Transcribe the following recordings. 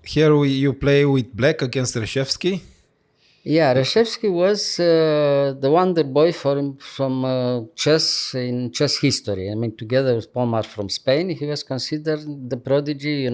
here you play with black against Reshevsky. Yeah, Reshevsky was the wonder boy from chess in chess history. I mean, together with Pomar from Spain, he was considered the prodigy,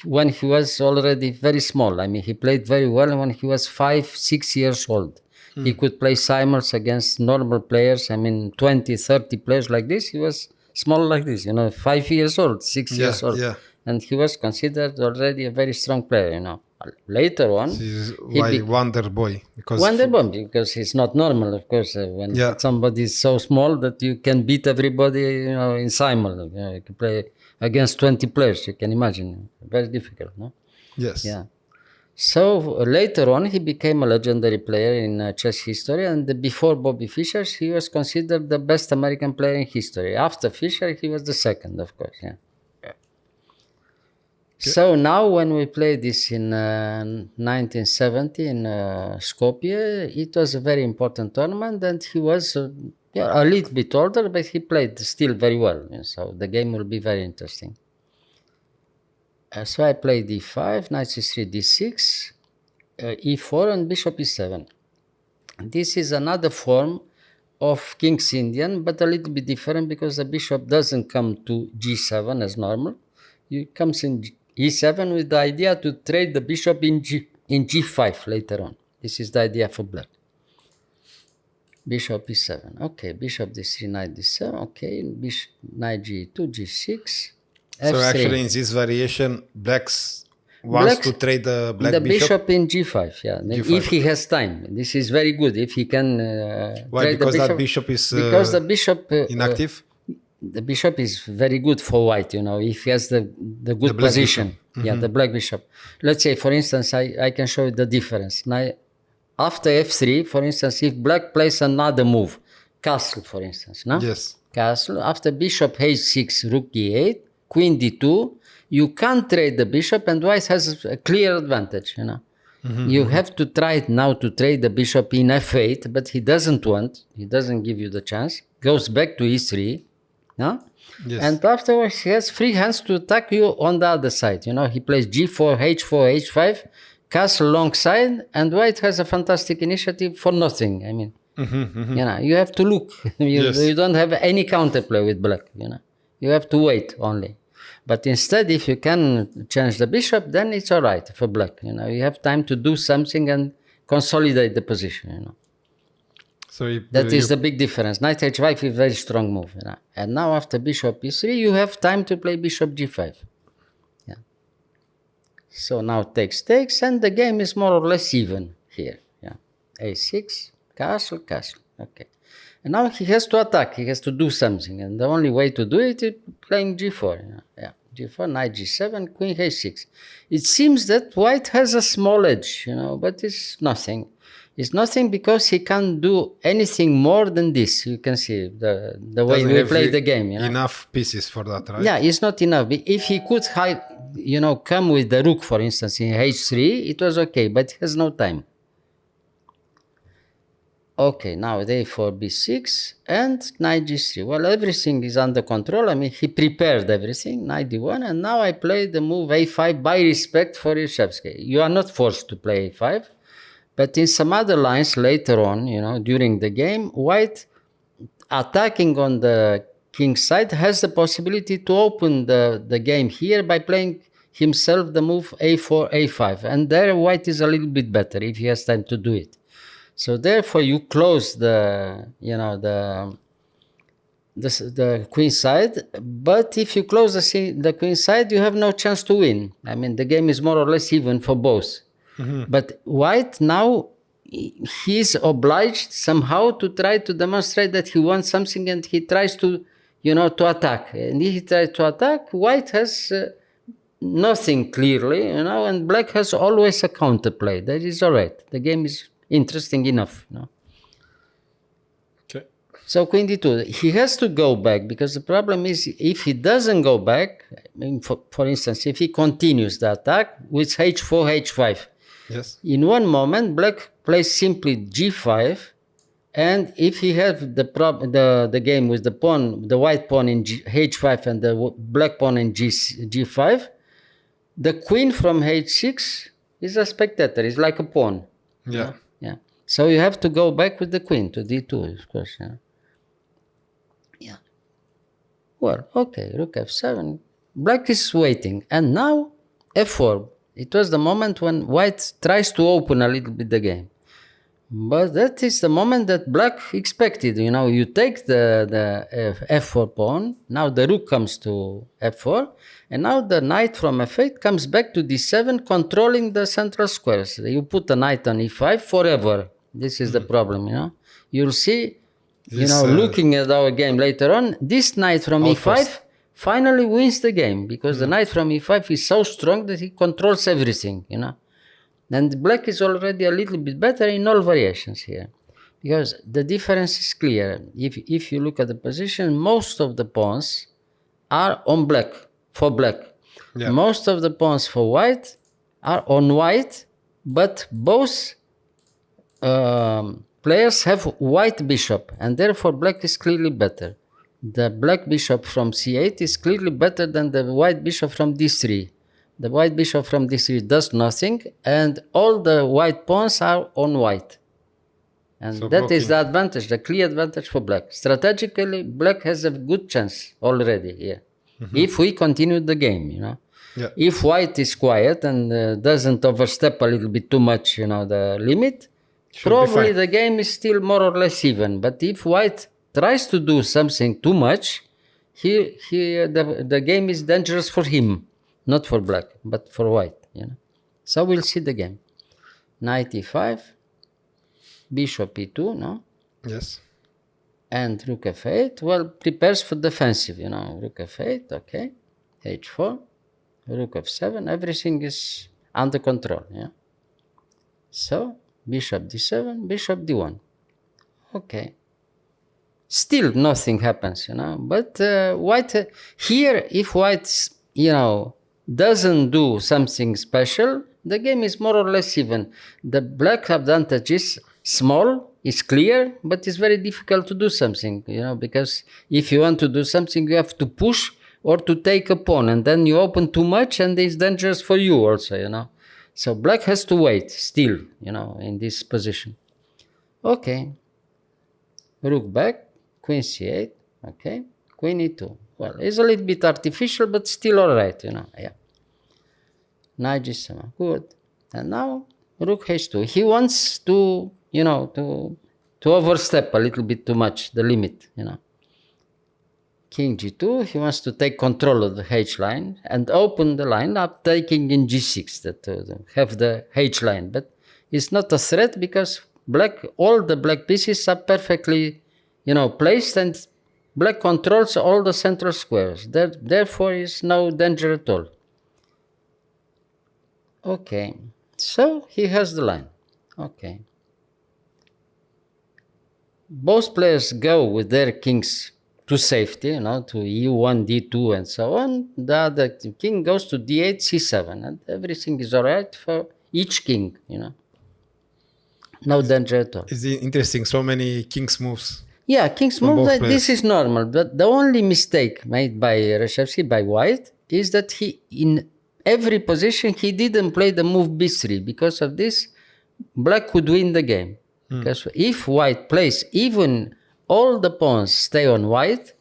when he was already very small. I mean, he played very well when he was 5, 6 years old. He could play simultaneously against normal players. I mean, 20, 30 players like this. He was small like this, 5 years old, 6 Yeah, years old. yeah. And he was considered already a very strong player. Later on, He's he why wonder boy because Wonderbomb, because it's not normal, of course, when Yeah. somebody is so small that you can beat everybody, in simul. You can play against 20 players, you can imagine. Very difficult, no? Yes. Yeah. So later on, he became a legendary player in chess history, and before Bobby Fischer, he was considered the best American player in history. After Fischer, he was the second, of course, yeah. So now when we played this in 1970 in Skopje, it was a very important tournament, and he was a little bit older, but he played still very well. So the game will be very interesting. So I played d5, knight c3, d6, e4, and bishop e7. This is another form of King's Indian, but a little bit different because the bishop doesn't come to g7 as normal. It comes in e7 with the idea to trade the bishop in g5 later on. This is the idea for black. Bishop e7. Okay, bishop d3, knight d7. Okay, bishop, knight g2, g6, f3. So actually, in this variation, blacks wants to trade the black bishop in g5. Yeah, G5, if he has time. This is very good. If he can why? trade Because the bishop, that bishop is because the bishop inactive. The bishop is very good for white, if he has the good position. Yeah, the black bishop. Let's say, for instance, I can show you the difference. Now, after f3, for instance, if black plays another move, castle, for instance, no? Yes. Castle, after bishop h6, rook e8, queen d2, you can't trade the bishop, and white has a clear advantage, You have to try now to trade the bishop in f8, but he doesn't want, he doesn't give you the chance, goes back to e3, no? Yes. And afterwards, he has free hands to attack you on the other side. He plays g4, h4, h5, castle long side, and white has a fantastic initiative for nothing. I mean, you have to look. You don't have any counterplay with black. You have to wait only. But instead, if you can change the bishop, then it's all right for black. You have time to do something and consolidate the position. So that is the big difference. Knight h5 is a very strong move. And now after bishop e3, you have time to play bishop g5. Yeah. So now takes, and the game is more or less even here. Yeah. a6, castle, castle. Okay. And now he has to attack. He has to do something. And the only way to do it is playing g4. Yeah. g4, knight g7, queen h6. It seems that white has a small edge, but it's nothing. It's nothing because he can't do anything more than this. You can see the way we play the game. Enough pieces for that, right? Yeah, it's not enough. If he could come with the rook, for instance, in h3, it was okay, but he has no time. Okay, now a4, b6, and knight g3. Well, everything is under control. I mean, he prepared everything, knight d1, and now I play the move a5 by respect for Reshevsky. You are not forced to play a5. But in some other lines later on, during the game, white attacking on the king's side has the possibility to open the game here by playing himself the move a4, a5. And there white is a little bit better if he has time to do it. So therefore you close the queen side, but if you close the queen side, you have no chance to win. I mean, the game is more or less even for both. But white now, he is obliged somehow to try to demonstrate that he wants something, and he tries to, to attack. And if he tries to attack, white has nothing clearly, and black has always a counterplay. That is all right. The game is interesting enough. Okay. So queen d2, he has to go back, because the problem is if he doesn't go back, I mean, for instance, if he continues the attack with h4, h5, yes. In one moment, black plays simply g5, and if he has the game with the white pawn in h5 and the black pawn in g5, the queen from h6 is a spectator. It's like a pawn. Yeah. Yeah. So you have to go back with the queen to d2, of course. Yeah. Yeah. Well, okay, rook f7. Black is waiting. And now f4. It was the moment when white tries to open a little bit the game. But that is the moment that black expected. You take the f4 pawn. Now the rook comes to f4. And now the knight from f8 comes back to d7, controlling the central squares. You put the knight on e5 forever. This is the problem, You'll see, looking at our game later on, this knight from e5 finally wins the game because the knight from e5 is so strong that he controls everything, And black is already a little bit better in all variations here. Because the difference is clear. If you look at the position, most of the pawns are on black, for black. Yeah. Most of the pawns for white are on white, but both players have white bishop, and therefore black is clearly better. The black bishop from c8 is clearly better than the white bishop from d3. The white bishop from d3 does nothing, and all the white pawns are on white. And So that is blocking. the advantage, the clear advantage for black. Strategically, black has a good chance already here. If we continue the game, Yeah. If white is quiet and doesn't overstep a little bit too much, the limit, Should be probably fine. the game is still more or less even. But if white tries to do something too much, the game is dangerous for him, not for black, but for white. So we'll see the game. Knight e5, bishop e2, no? Yes. And rook f8. Well, prepares for defensive, Rook f8, okay. h4, rook f7. Everything is under control, So bishop d7, bishop d1. Okay. Still nothing happens, But white, here, if white, doesn't do something special, the game is more or less even. The black advantage is small, is clear, but it's very difficult to do something, because if you want to do something, you have to push or to take a pawn, and then you open too much, and it's dangerous for you also, So black has to wait still, in this position. Okay. Rook back, queen c8, okay. Queen e2. Well, it's a little bit artificial, but still all right, Yeah. Knight g7, good. And now rook h2. He wants to, to overstep a little bit too much the limit, King g2. He wants to take control of the h line and open the line up, taking in g6 that have the h line. But it's not a threat because all the black pieces are perfectly, placed, and black controls all the central squares. Therefore, is no danger at all. Okay, so he has the line. Okay. Both players go with their kings to safety, to e1, d2, and so on. The other king goes to d8, c7, and everything is all right for each king, No danger at all. It's interesting. So many king's moves. Yeah, king's From move, both this players. is normal. But the only mistake made by Reshevsky, by white, is that he, in every position, he didn't play the move b3. Because of this, black could win the game. Because if white plays, even all the pawns stay on white,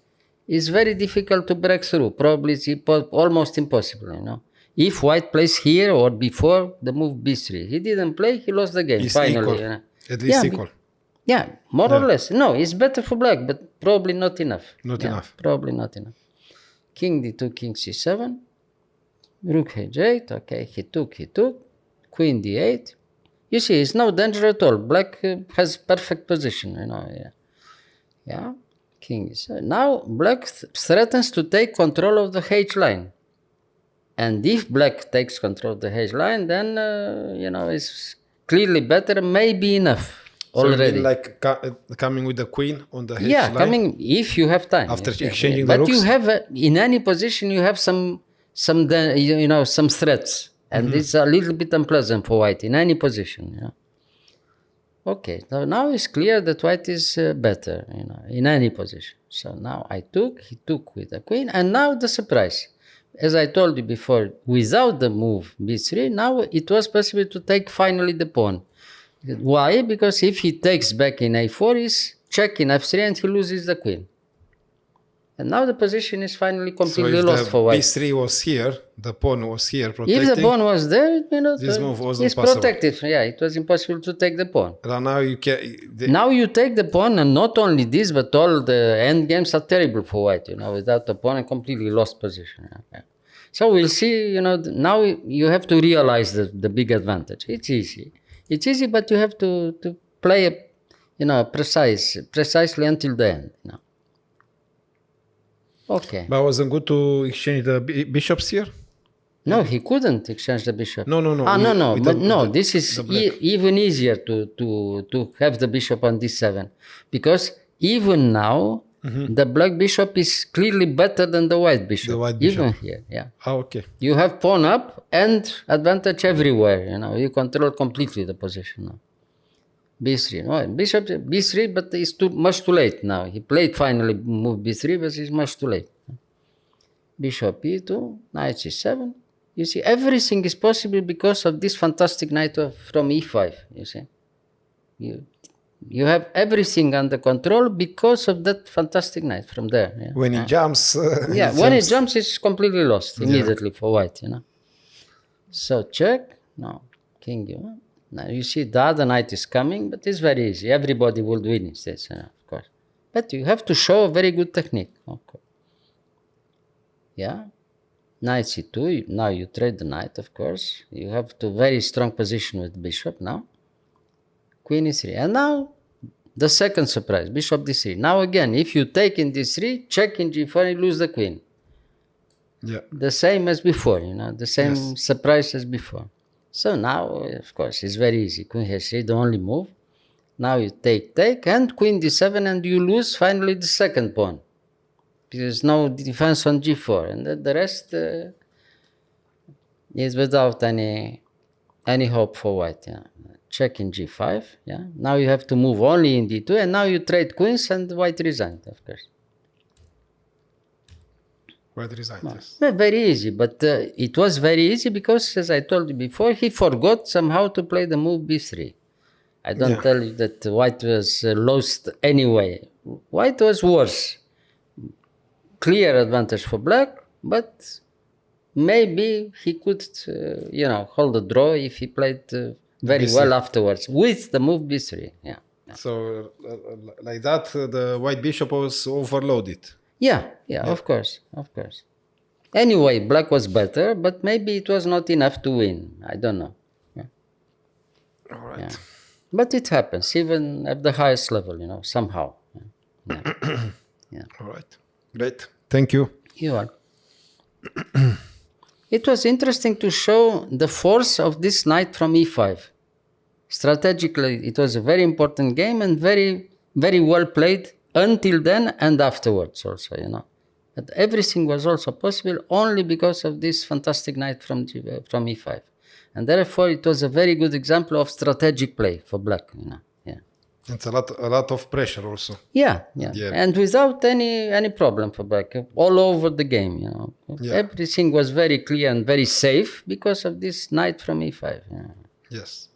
it's very difficult to break through. Probably it's almost impossible, If white plays here or before the move b3, he didn't play, he lost the game It's finally. equal. At least equal. Yeah, more or less. No, it's better for black, but probably not enough. Not enough. Probably not enough. King d2, king c7, rook h8, okay, he took, queen d8. You see, it's no danger at all. Black has perfect position, Yeah, king is. Now black threatens to take control of the h line. And if black takes control of the h line, then, it's clearly better, maybe enough. Already. So you mean like coming with the queen on the h line? Coming if you have time. After yes, exchanging the but you rooks? have in any position you have some threats, and it's a little bit unpleasant for white in any position. Okay, so now it's clear that white is better, in any position. So now he took with the queen, and now the surprise. as I told you before, without the move b3, now it was possible to take finally the pawn. Why? Because if he takes back in a4, he's checking f3 and he loses the queen. And now the position is finally So completely if lost the for white. b3 was here, the pawn was here protecting. If the pawn was there, This move wasn't it's possible. protected. Yeah, it was impossible to take the pawn. Now you can. Now you take the pawn, and not only this, but all the end games are terrible for white. Without the pawn, a completely lost position. Okay. So we'll see. Now you have to realize the big advantage. It's easy. It's easy, but you have to play, precisely until the end. Okay. But wasn't good to exchange the bishops here? No, he couldn't exchange the bishop. No. No. With But the- this is the black. even easier to have the bishop on d7, because even now the black bishop is clearly better than the white bishop. The white Even bishop. here, yeah. Okay. You have pawn up and advantage everywhere. You control completely the position now. b3. No, bishop b3, but it's much too late now. He played finally move b3, but it's much too late. Bishop e2, knight c7. You see, everything is possible because of this fantastic knight from e5. You see, you have everything under control because of that fantastic knight from there. Yeah? When he jumps. When it jumps, it's completely lost immediately for white. So check. No, king. Now you see the other knight is coming, but it's very easy. Everybody will win instead, of course. But you have to show a very good technique. Okay. Yeah. Knight c2. Now you trade the knight, of course. You have to very strong position with bishop now. Queen e3. And now the second surprise, bishop d3. Now again, if you take in d3, check in g4, you lose the queen. Yeah. The same as before, the same surprise as before. So now, of course, it's very easy. Queen h3, the only move. Now you take, and queen d7, and you lose finally the second pawn. There's no defense on g4, and the rest is without any hope for white. Yeah. Check in g5. Yeah. Now you have to move only in d2, and now you trade queens, and white resigned, of course. White resigned, yes. Very easy, but it was very easy because, as I told you before, he forgot somehow to play the move b3. I don't tell you that white was lost anyway. White was worse. Clear advantage for black, but maybe he could, hold a draw if he played very B3. well afterwards with the move b3. Yeah. So like that, the white bishop was overloaded. Yeah, of course. Anyway, black was better, but maybe it was not enough to win. I don't know. Yeah. All right. Yeah. But it happens, even at the highest level, somehow. Yeah. All right. Great. Thank you. You are. It was interesting to show the force of this knight from e5. Strategically, it was a very important game and very, very well played until then and afterwards also, But everything was also possible only because of this fantastic knight from e5. And therefore, it was a very good example of strategic play for black, Yeah. It's a lot of pressure also. Yeah. And without any problem for black, all over the game, Yeah. Everything was very clear and very safe because of this knight from e5. Yeah. Yes.